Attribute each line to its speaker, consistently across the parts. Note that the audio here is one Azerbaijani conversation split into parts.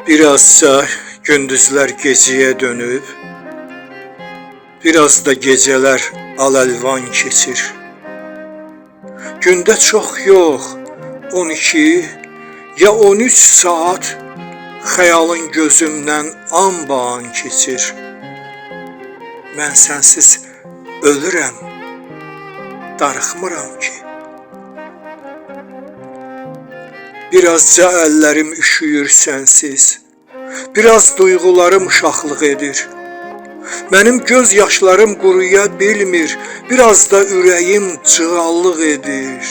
Speaker 1: Birazsa gündüzler geceye dönüp, biraz da geceler al-əlvan keçir. Gündə çox yox, 12 ya 13 saat xəyalın gözümdən an-ban keçir. Mən sənsiz ölürəm, darıxmıram ki. Birazca əllərim üşüyür sənsiz, biraz duyğularım uşaqlıq edir. Mənim göz yaşlarım quruya bilmir, biraz da ürəyim cığallıq edir.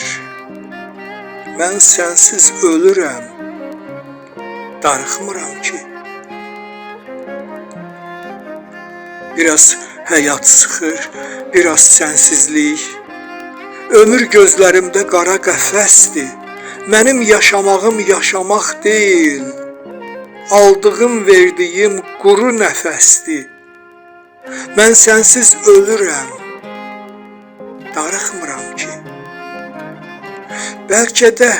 Speaker 1: Mən sənsiz ölürəm, darıxmıram ki. Biraz həyat sıxır, biraz sənsizlik. Ömür gözlərimdə qara qəfəsdir. Mənim yaşamağım yaşamaq deyil, aldığım, verdiyim quru nəfəsdir. Mən sənsiz ölürəm, darıxmıram ki. Bəlkə də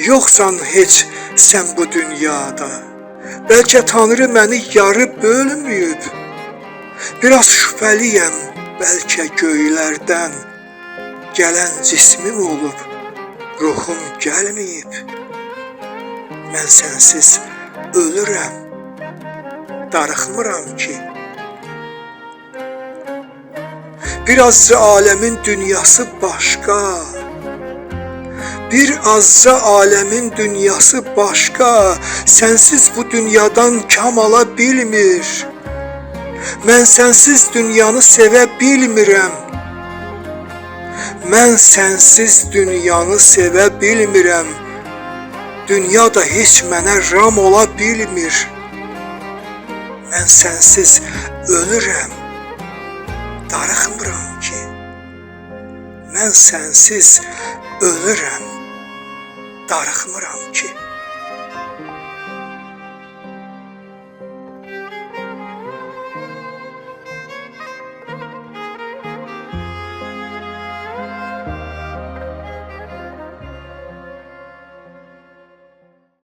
Speaker 1: yoxsan heç sən bu dünyada. Bəlkə Tanrı məni yarı bölməyib. Biraz şübhəliyəm, bəlkə göylərdən gələn cismim olub, ruhum gəlməyib. Mən sənsiz ölürəm, darıxmıram ki. Birazca aləmin dünyası başqa, bir azca aləmin dünyası başqa, sənsiz bu dünyadan kam ala bilmir. Mən sənsiz dünyanı sevə bilmirəm. Mən sənsiz dünyanı sevə bilmirəm. Dünya da heç mənə ram ola bilmir. Mən sənsiz ölürəm, darıxmıram ki. Mən sənsiz ölürəm, darıxmıram ki.